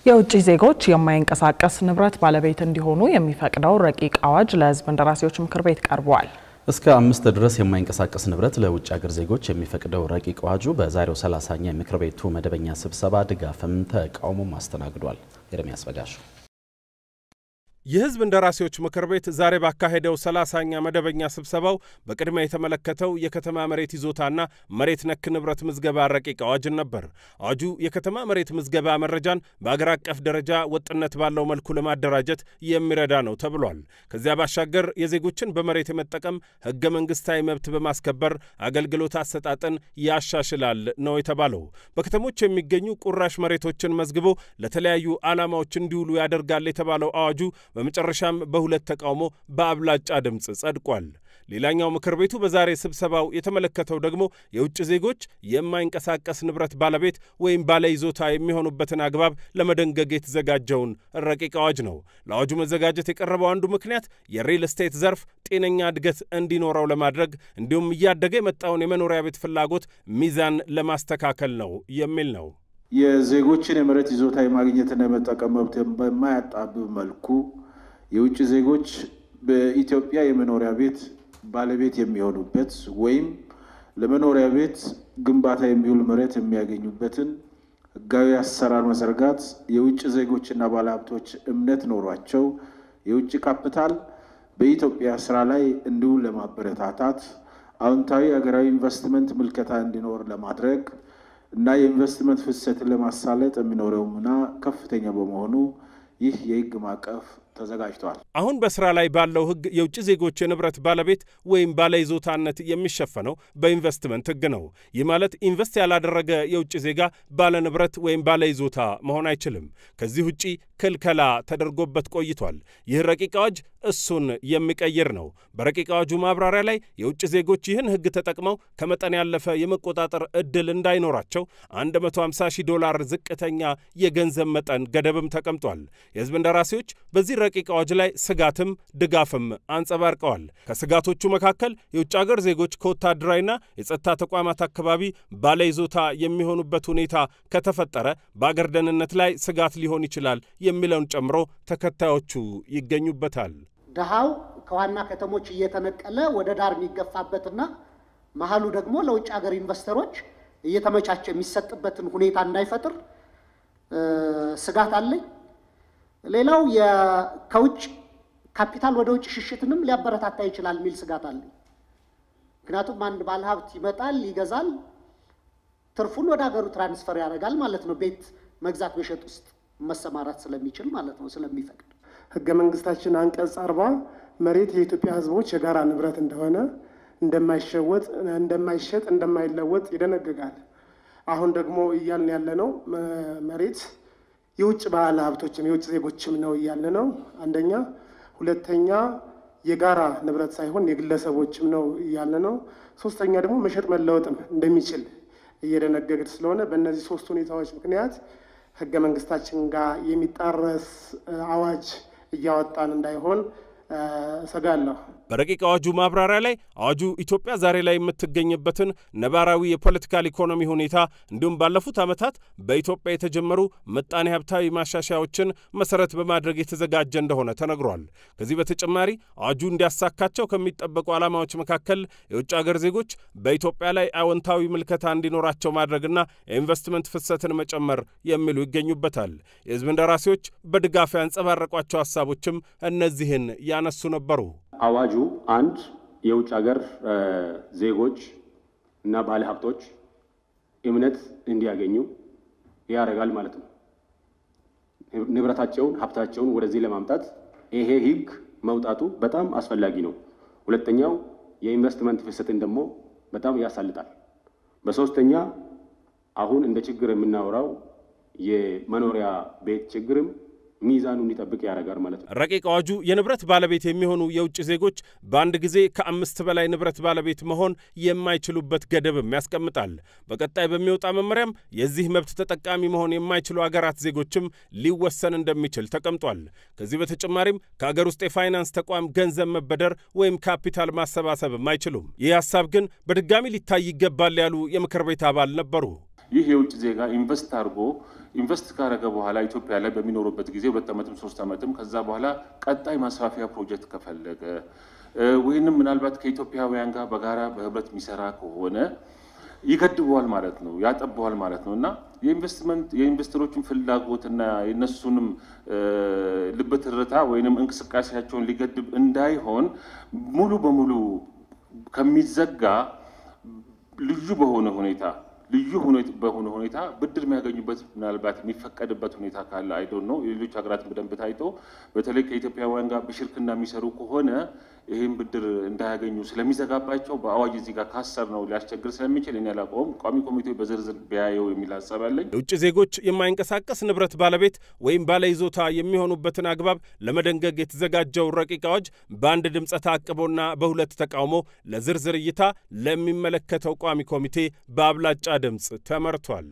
የውጭ ዜጎች የማይንቀሳቀስ ንብረት ባለቤት እንዲሆኑ የሚፈቅደው ረቂቅ አዋጅ ለሕዝብ እንደራሴዎች ምክር ቤት ቀርቧል። እስከ 5 ድረስ የማይንቀሳቀስ ንብረት ለውጭ ሀገር ዜጎች የሚፈቅደው ረቂቅ አዋጁ በዛሬው 30ኛ የምክር ቤቱ መደበኛ ስብሰባ ድጋፍም ተቃውሞም አስተናግዷል። ኤርሚያስ በጋሽ የሕዝብ እንደራሴዎች ምክር ቤት ዛሬ ባካሄደው 30ኛ መደበኛ ስብሰባው በቅድሚያ የተመለከተው የከተማ መሬት ይዞታና መሬት ነክ ንብረት ምዝገባ ረቂቅ አዋጅን ነበር። አዋጁ የከተማ መሬት ምዝገባ መረጃን በአገር አቀፍ ደረጃ ወጥነት ባለው መልኩ ለማደራጀት የሚረዳ ነው ተብሏል። ከዚያ ባሻገር የዜጎችን በመሬት የመጠቀም ህገ መንግስታዊ መብት በማስከበር አገልግሎት አሰጣጥን ያሻሽላል ነው የተባለው። በከተሞች የሚገኙ ቁራሽ መሬቶችን መዝግቦ ለተለያዩ ዓላማዎች እንዲውሉ ያደርጋል የተባለው አዋጁ በመጨረሻም በሁለት ተቃውሞ በአብላጫ ድምጽ ጸድቋል። ሌላኛው ምክር ቤቱ በዛሬ ስብሰባው የተመለከተው ደግሞ የውጭ ዜጎች የማይንቀሳቀስ ንብረት ባለቤት ወይም ባለይዞታ የሚሆኑበትን አግባብ ለመደንገግ የተዘጋጀውን ረቂቅ አዋጅ ነው። ለአዋጁ መዘጋጀት የቀረበው አንዱ ምክንያት የሪል ስቴት ዘርፍ ጤነኛ እድገት እንዲኖረው ለማድረግ እንዲሁም እያደገ የመጣውን የመኖሪያ ቤት ፍላጎት ሚዛን ለማስተካከል ነው የሚል ነው። የዜጎችን የመሬት ይዞታ የማግኘትና የመጠቀም መብት በማያጣብብ መልኩ የውጭ ዜጎች በኢትዮጵያ የመኖሪያ ቤት ባለቤት የሚሆኑበት ወይም ለመኖሪያ ቤት ግንባታ የሚውል መሬት የሚያገኙበትን ህጋዊ አሰራር መዘርጋት የውጭ ዜጎችና ባለሀብቶች እምነት ኖሯቸው የውጭ ካፒታል በኢትዮጵያ ስራ ላይ እንዲውል ለማበረታታት አዎንታዊ ሀገራዊ ኢንቨስትመንት ምልከታ እንዲኖር ለማድረግ እና የኢንቨስትመንት ፍሰትን ለማሳለጥ የሚኖረው ሚና ከፍተኛ በመሆኑ ይህ የህግ ማዕቀፍ ተዘጋጅቷል። አሁን በስራ ላይ ባለው ህግ የውጭ ዜጎች የንብረት ባለቤት ወይም ባለይዞታነት የሚሸፈነው በኢንቨስትመንት ህግ ነው። ይህ ማለት ኢንቨስት ያላደረገ የውጭ ዜጋ ባለ ንብረት ወይም ባለይዞታ መሆን አይችልም። ከዚህ ውጪ ክልከላ ተደርጎበት ቆይቷል። ይህ ረቂቅ አዋጅ እሱን የሚቀይር ነው። በረቂቅ አዋጁ ማብራሪያ ላይ የውጭ ዜጎች ይህን ህግ ተጠቅመው ከመጠን ያለፈ የመቆጣጠር እድል እንዳይኖራቸው $150,000 ዝቅተኛ የገንዘብ መጠን ገደብም ተቀምጧል። የህዝብ እንደራሴዎች በዚህ ረቂቅ አዋጅ ላይ ስጋትም ድጋፍም አንጸባርቀዋል። ከስጋቶቹ መካከል የውጭ ሀገር ዜጎች ከወታደራዊና የጸጥታ ተቋማት አካባቢ ባለይዞታ የሚሆኑበት ሁኔታ ከተፈጠረ በአገር ደህንነት ላይ ስጋት ሊሆን ይችላል የሚለውን ጨምሮ ተከታዮቹ ይገኙበታል። ደሃው ከዋና ከተሞች እየተነቀለ ወደ ዳር የሚገፋበትና መሃሉ ደግሞ ለውጭ ሀገር ኢንቨስተሮች እየተመቻቸ የሚሰጥበትን ሁኔታ እንዳይፈጥር ስጋት አለኝ። ሌላው ከውጭ ካፒታል ወደ ውጭ ሽሽትንም ሊያበረታታ ይችላል የሚል ስጋት አለኝ። ምክንያቱም አንድ ባለሀብት ይመጣል፣ ይገዛል፣ ትርፉን ወደ ሀገሩ ትራንስፈር ያደርጋል ማለት ነው። ቤት መግዛት መሸጥ ውስጥ መሰማራት ስለሚችል ማለት ነው፣ ስለሚፈቅድ። ህገ መንግስታችን አንቀጽ 40 መሬት የኢትዮጵያ ህዝቦች የጋራ ንብረት እንደሆነ እንደማይሸጥ እንደማይለወጥ ይደነግጋል። አሁን ደግሞ እያልን ያለነው መሬት የውጭ ባለ ሀብቶችም የውጭ ዜጎችም ነው እያለነው አንደኛ። ሁለተኛ የጋራ ንብረት ሳይሆን የግለሰቦችም ነው እያለነው። ሶስተኛ ደግሞ መሸጥ መለወጥም እንደሚችል እየደነገገ ስለሆነ በእነዚህ ሶስት ሁኔታዎች ምክንያት ህገ መንግስታችን ጋር የሚጣረስ አዋጅ እያወጣን እንዳይሆን ሰጋለሁ። በረቂቅ አዋጁ ማብራሪያ ላይ አዋጁ ኢትዮጵያ ዛሬ ላይ የምትገኝበትን ነባራዊ የፖለቲካል ኢኮኖሚ ሁኔታ እንዲሁም ባለፉት ዓመታት በኢትዮጵያ የተጀመሩ ምጣኔ ሀብታዊ ማሻሻያዎችን መሰረት በማድረግ የተዘጋጀ እንደሆነ ተነግሯል። ከዚህ በተጨማሪ አዋጁ እንዲያሳካቸው ከሚጠበቁ ዓላማዎች መካከል የውጭ ሀገር ዜጎች በኢትዮጵያ ላይ አዎንታዊ ምልከታ እንዲኖራቸው ማድረግና የኢንቨስትመንት ፍሰትን መጨመር የሚሉ ይገኙበታል። የህዝብ እንደራሴዎች በድጋፍ ያንጸባረቋቸው ሐሳቦችም እነዚህን ያነሱ ነበሩ። አዋጁ አንድ የውጭ ሀገር ዜጎች እና ባለሀብቶች እምነት እንዲያገኙ ያደርጋል ማለት ነው። ንብረታቸውን ሀብታቸውን ወደዚህ ለማምጣት ይሄ ህግ መውጣቱ በጣም አስፈላጊ ነው። ሁለተኛው የኢንቨስትመንት ፍሰትን ደግሞ በጣም ያሳልጣል። በሶስተኛ አሁን እንደ ችግር የምናወራው የመኖሪያ ቤት ችግርም ሚዛኑ እንዲጠብቅ ያደርጋል ማለት ነው። ረቂቅ አዋጁ የንብረት ባለቤት የሚሆኑ የውጭ ዜጎች በአንድ ጊዜ ከ5 በላይ ንብረት ባለቤት መሆን የማይችሉበት ገደብም ያስቀምጣል። በቀጣይ በሚወጣ መመሪያም የዚህ መብት ተጠቃሚ መሆን የማይችሉ አገራት ዜጎችም ሊወሰን እንደሚችል ተቀምጧል። ከዚህ በተጨማሪም ከአገር ውስጥ የፋይናንስ ተቋም ገንዘብ መበደር ወይም ካፒታል ማሰባሰብም አይችሉም። ይህ ሐሳብ ግን በድጋሚ ሊታይ ይገባል ያሉ የምክር ቤት አባል ነበሩ። ይህ የውጭ ዜጋ ኢንቨስት ካረገ በኋላ ኢትዮጵያ ላይ በሚኖርበት ጊዜ 2 ዓመትም 3 ዓመትም ከዛ በኋላ ቀጣይ ማስፋፊያ ፕሮጀክት ከፈለገ ወይንም ምናልባት ከኢትዮጵያውያን ጋር በጋራ በህብረት የሚሰራ ከሆነ ይገድበዋል ማለት ነው፣ ያጠበዋል ማለት ነው እና የኢንቨስተሮችን ፍላጎትና የነሱንም ልብ ትርታ ወይንም እንቅስቃሴያቸውን ሊገድብ እንዳይሆን ሙሉ በሙሉ ከሚዘጋ ልዩ በሆነ ሁኔታ ብድር የሚያገኙበት ምናልባት የሚፈቀድበት ሁኔታ ካለ አይ ዶንት ኖ የሌሎች ሀገራት በደንብ ታይቶ በተለይ ከኢትዮጵያውያን ጋር በሽርክና የሚሰሩ ከሆነ ይሄን ብድር እንዳያገኙ ስለሚዘጋባቸው በአዋጅ እዚህ ጋር ካሰር ነው ሊያስቸግር ስለሚችል እኔ አላቆም ቋሚ ኮሚቴው በዝርዝር ቢያየው የሚል ሐሳብ አለኝ። የውጭ ዜጎች የማይንቀሳቀስ ንብረት ባለቤት ወይም ባለይዞታ የሚሆኑበትን አግባብ ለመደንገግ የተዘጋጀው ረቂቅ አዋጅ በአንድ ድምፅ ተአቅቦና በሁለት ተቃውሞ ለዝርዝር እይታ ለሚመለከተው ቋሚ ኮሚቴ በአብላጫ ድምፅ ተመርቷል።